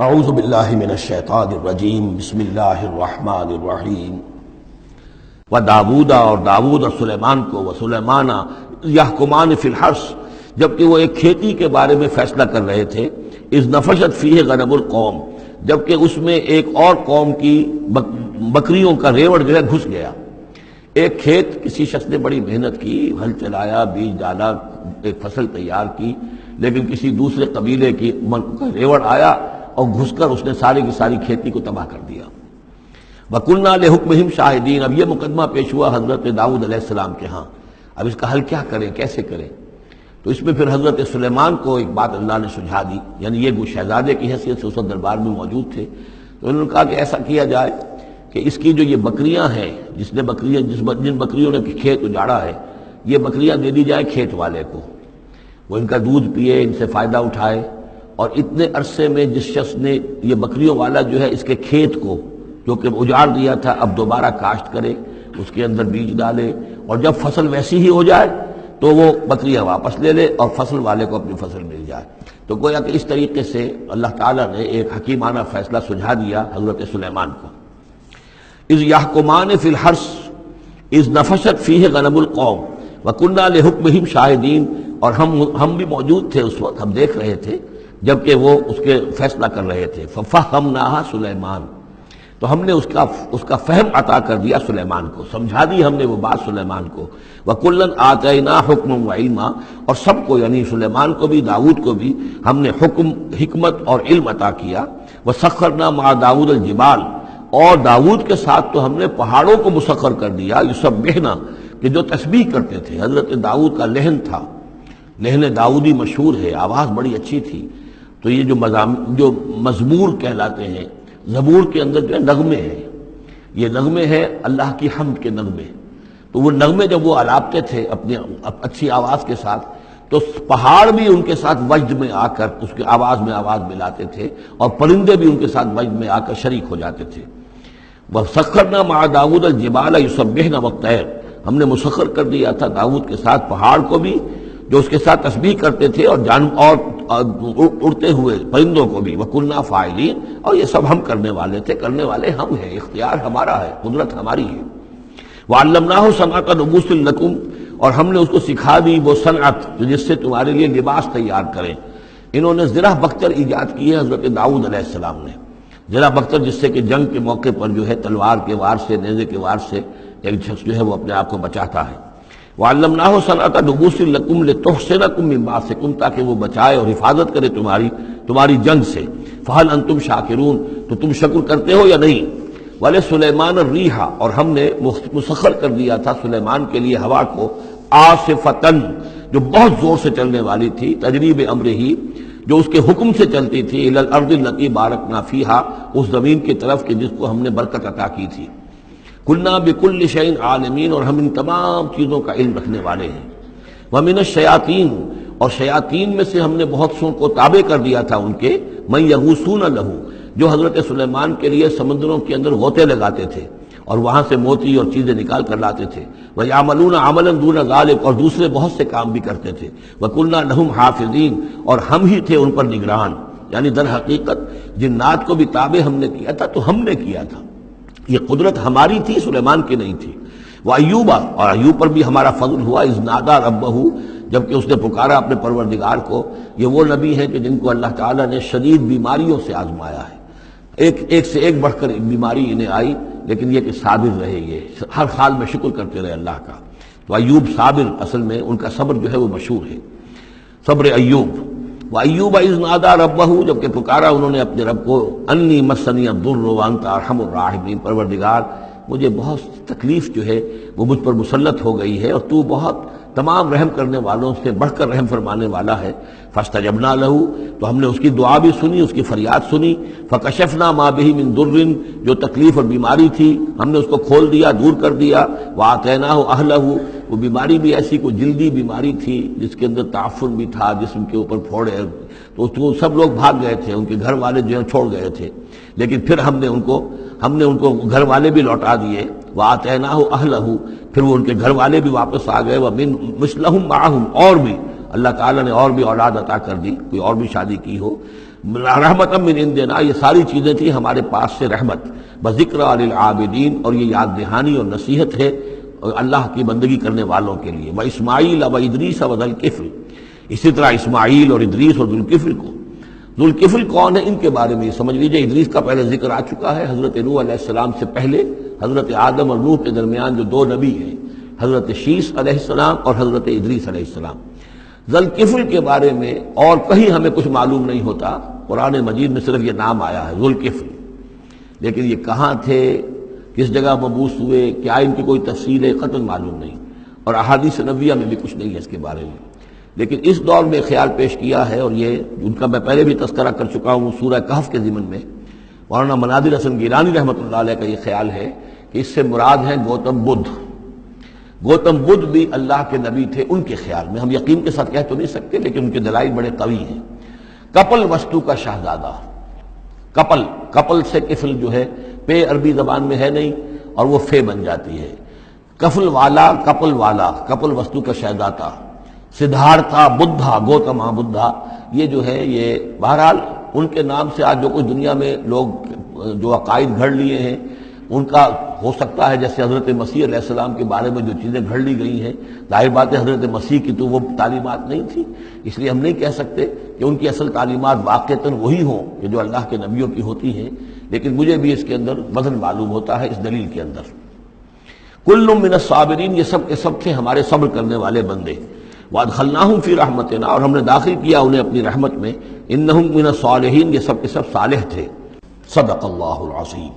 اعوذ باللہ من الشیطان الرجیم بسم اللہ الرحمن الرحیم وداود اور داود اور سلیمان کو وسلیمان یحکمان فی الحرث جبکہ وہ ایک کھیتی کے بارے میں فیصلہ کر رہے تھے، اذ نفشت فیہ غنم القوم جبکہ اس میں ایک اور قوم کی بکریوں کا ریوڑ جو ہے گھس گیا۔ ایک کھیت کسی شخص نے بڑی محنت کی، ہل چلایا، بیج ڈالا، ایک فصل تیار کی، لیکن کسی دوسرے قبیلے کی ریوڑ آیا اور گھس کر اس نے ساری کی ساری کھیتی کو تباہ کر دیا۔ وَكُنَّا لِحُكْمِهِمْ شَاهِدِينَ اب یہ مقدمہ پیش ہوا حضرت داؤد علیہ السلام کے ہاں، اب اس کا حل کیا کریں، کیسے کریں؟ تو اس میں پھر حضرت سلیمان کو ایک بات اللہ نے سجھا دی، یعنی یہ شہزادے کی حیثیت سے اس وقت دربار میں موجود تھے، تو انہوں نے کہا کہ ایسا کیا جائے کہ اس کی جو یہ بکریاں ہیں، جن بکریوں نے کھیت اجاڑا ہے، یہ بکریاں دے دی جائے کھیت والے کو، وہ ان کا دودھ پیے، ان سے فائدہ اٹھائے، اور اتنے عرصے میں جس شخص نے یہ بکریوں والا جو ہے اس کے کھیت کو جو کہ اجاڑ دیا تھا اب دوبارہ کاشت کرے، اس کے اندر بیج ڈالے، اور جب فصل ویسی ہی ہو جائے تو وہ بکریاں واپس لے لے اور فصل والے کو اپنی فصل مل جائے۔ تو گویا کہ اس طریقے سے اللہ تعالیٰ نے ایک حکیمانہ فیصلہ سجھا دیا حضرت سلیمان کو۔ اذ یحکمان فی الحرث اذ نفشت فیہ غنم القوم وکننا لحکمہم شاہدین، اور ہم بھی موجود تھے اس وقت، ہم دیکھ رہے تھے جبکہ وہ اس کے فیصلہ کر رہے تھے۔ ففہمناہا سلیمان، تو ہم نے اس کا فہم عطا کر دیا سلیمان کو، سمجھا دی ہم نے وہ بات سلیمان کو۔ وَكُلًّا آتَيْنَا حُكْمًا وَعِلْمًا، اور سب کو یعنی سلیمان کو بھی داؤد کو بھی ہم نے حکم، حکمت اور علم عطا کیا۔ وَسَخَّرْنَا مَعَ داؤد الْجِبَالَ، اور داؤد کے ساتھ تو ہم نے پہاڑوں کو مسخر کر دیا، یسبحنا، کہ جو تسبیح کرتے تھے۔ حضرت داؤد کا لہن تھا، لہن داؤدی مشہور ہے، آواز بڑی اچھی تھی، تو یہ جو مزمور کہلاتے ہیں، زبور کے اندر جو ہے نغمے ہیں، یہ نغمے ہیں اللہ کی حمد کے نغمے، تو وہ نغمے جب وہ الاپتے تھے اپنی اچھی آواز کے ساتھ، تو پہاڑ بھی ان کے ساتھ وجد میں آ کر اس کی آواز میں آواز ملاتے تھے، اور پرندے بھی ان کے ساتھ وجد میں آ کر شریک ہو جاتے تھے۔ وَسَخَّرْنَا مَعَ داؤد الْجِبَالَ يُسَبِّحْنَ وَالطَّيْرَ، ہم نے مسخر کر دیا تھا داؤد کے ساتھ پہاڑ کو بھی جو اس کے ساتھ تسبیح کرتے تھے، اور اڑتے ہوئے پرندوں کو بھی۔ وَكُنَّا فَاعِلِينَ، اور یہ سب ہم کرنے والے تھے، کرنے والے ہم ہیں، اختیار ہمارا ہے، قدرت ہماری ہے۔ وَعَلَّمْنَاهُ صَنْعَةَ لُبُوسٍ لَكُمْ، اور ہم نے اس کو سکھا دی وہ صنعت جس سے تمہارے لیے لباس تیار کریں۔ انہوں نے زرہ بختر ایجاد کی ہے حضرت داؤد علیہ السلام نے، زرہ بختر جس سے کہ جنگ کے موقع پر جو ہے تلوار کے وار سے، نیزے کے وار سے ایک شخص جو ہے وہ اپنے آپ کو بچاتا ہے۔ وَعَلَّمْنَاهُ صَنْعَةَ لُبُوسٍ لَكُمْ لِتُحْصِنَكُم مِّن بَأْسِكُمْ، تاکہ وہ بچائے اور حفاظت کرے تمہاری جنگ سے۔ فَهَلْ أَنْتُمْ شَاكِرُونَ، تو تم شکر کرتے ہو یا نہیں؟ وَلِسُلَيْمَانَ الرِّيحَ، اور ہم نے مسخر کر دیا تھا سلیمان کے لیے ہوا کو، عاصفۃً، جو بہت زور سے چلنے والی تھی، تجری بِأَمْرِهِ، جو اس کے حکم سے چلتی تھی، إِلَى الْأَرْضِ الَّتِي بَارَكْنَا فِيهَا، اس زمین کی طرف کہ جس کو ہم نے برکت عطا کی تھی۔ کُنَّا بِكُلِّ شَيْءٍ عَالِمِينَ، اور ہم ان تمام چیزوں کا علم رکھنے والے ہیں۔ وَمِنَ الشَّيَاطِينِ، اور شیاطین میں سے ہم نے بہت سوں کو تابع کر دیا تھا ان کے، مَن يَغُوصُونَ لَهُ، جو حضرت سلیمان کے لیے سمندروں کے اندر غوطے لگاتے تھے اور وہاں سے موتی اور چیزیں نکال کر لاتے تھے۔ وَيَعْمَلُونَ عَمَلًا دُونَ ذَلِكَ، اور دوسرے بہت سے کام بھی کرتے تھے۔ وَكُنَّا لَهُمْ حَافِظِينَ، اور ہم ہی تھے ان پر نگران، یعنی در حقیقت جنات کو بھی تابع ہم نے کیا تھا، تو ہم نے کیا تھا، یہ قدرت ہماری تھی، سلیمان کی نہیں تھی۔ وَأَيُّوبَ، اور ایوب پر بھی ہمارا فضل ہوا، اذ نادى ربه، جبکہ اس نے پکارا اپنے پروردگار کو۔ یہ وہ نبی ہیں کہ جن کو اللہ تعالیٰ نے شدید بیماریوں سے آزمایا ہے، ایک سے ایک بڑھ کر ایک بیماری انہیں آئی، لیکن یہ کہ صابر رہے، یہ ہر حال میں شکر کرتے رہے اللہ کا۔ تو ایوب صابر، اصل میں ان کا صبر جو ہے وہ مشہور ہے، صبر ایوب۔ وَأَيُّوبَ إِذْ نَادَىٰ رَبَّهُ، جبکہ پکارا انہوں نے اپنے رب کو، أَنِّي مَسَّنِيَ الضُّرُّ وَأَنْتَ أَرْحَمُ الرَّاحِمِينَ، پروردگار مجھے بہت تکلیف جو ہے وہ مجھ پر مسلط ہو گئی ہے، اور تو بہت تمام رحم کرنے والوں سے بڑھ کر رحم فرمانے والا ہے۔ فَاسْتَجَبْنَا لَهُ، تو ہم نے اس کی دعا بھی سنی، اس کی فریاد سنی۔ فَكَشَفْنَا مَا بِهِ مِن ضُرٍّ، جو تکلیف اور بیماری تھی ہم نے اس کو کھول دیا، دور کر دیا۔ وَآتَيْنَاهُ أَهْلَهُ، وہ بیماری بھی ایسی کوئی جلدی بیماری تھی جس کے اندر تعفن بھی تھا، جسم کے اوپر پھوڑے، تو سب لوگ بھاگ گئے تھے، ان کے گھر والے جو ہیں چھوڑ گئے تھے، لیکن پھر ہم نے ان کو گھر والے بھی لوٹا دیے۔ وَآتَيْنَاهُ أَهْلَهُ، پھر وہ ان کے گھر والے بھی واپس آ گئے۔ وَمِن مِثْلَهُم مَّعَهُمْ، اور بھی اللہ تعالیٰ نے اور بھی اولاد عطا کر دی، کوئی اور بھی شادی کی ہو، رحمت من عندنا، یہ ساری چیزیں تھیں ہمارے پاس سے رحمت، بذکر للعابدین، اور یہ یاد دہانی اور نصیحت ہے اللہ کی بندگی کرنے والوں کے لیے، واسماعیل وادریس وذوالکفل، اسی طرح اسماعیل اور ادریس اور ذوالکفل کو۔ ذوالکفل کون ہے ان کے بارے میں یہ سمجھ لیجیے، ادریس کا پہلے ذکر آ چکا ہے، حضرت نوح علیہ السلام سے پہلے حضرت آدم اور نوح کے درمیان جو دو نبی ہیں، حضرت شیس علیہ السلام اور حضرت ادریس علیہ السلام۔ ذوالکفل کے بارے میں اور کہیں ہمیں کچھ معلوم نہیں ہوتا، قرآن مجید میں صرف یہ نام آیا ہے ذوالکفل، لیکن یہ کہاں تھے، کس جگہ مبعوث ہوئے، کیا ان کی کوئی تفصیل ہے، قطعاً معلوم نہیں، اور احادیث نبویہ میں بھی کچھ نہیں ہے اس کے بارے میں۔ لیکن اس دور میں خیال پیش کیا ہے، اور یہ ان کا میں پہلے بھی تذکرہ کر چکا ہوں سورہ کہف کے ضمن میں، مولانا مناظر حسن گیلانی رحمۃ اللہ علیہ کا یہ خیال ہے کہ اس سے مراد ہیں گوتم بدھ۔ گوتم بدھ بھی اللہ کے نبی تھے ان کے خیال میں، ہم یقین کے ساتھ کہہ تو نہیں سکتے، لیکن ان کے دلائل بڑے قوی ہیں۔ کپل وستو کا شہزادہ، کپل سے کفل جو ہے، پے عربی زبان میں ہے نہیں اور وہ فے بن جاتی ہے، کفل والا، کپل وستو کا شہزادہ، سدھارتھا بدھا، گوتما بدھا، یہ جو ہے یہ بہرحال ان کے نام سے آج جو کچھ دنیا میں لوگ جو عقائد گھڑ لیے ہیں ان کا ہو سکتا ہے، جیسے حضرت مسیح علیہ السلام کے بارے میں جو چیزیں گھڑ لی گئی ہیں، ظاہر بات ہے حضرت مسیح کی تو وہ تعلیمات نہیں تھی، اس لیے ہم نہیں کہہ سکتے کہ ان کی اصل تعلیمات واقعتاً وہی ہوں کہ جو اللہ کے نبیوں کی ہوتی ہیں، لیکن مجھے بھی اس کے اندر وزن معلوم ہوتا ہے اس دلیل کے اندر۔ کل من الصابرین، یہ سب کے سب تھے ہمارے صبر کرنے والے بندے، وادخلناہم فی رحمتنا، اور ہم نے داخل کیا انہیں اپنی رحمت میں، انہم من الصالحین، یہ سب کے سب صالح تھے۔ صدق اللہ العظیم۔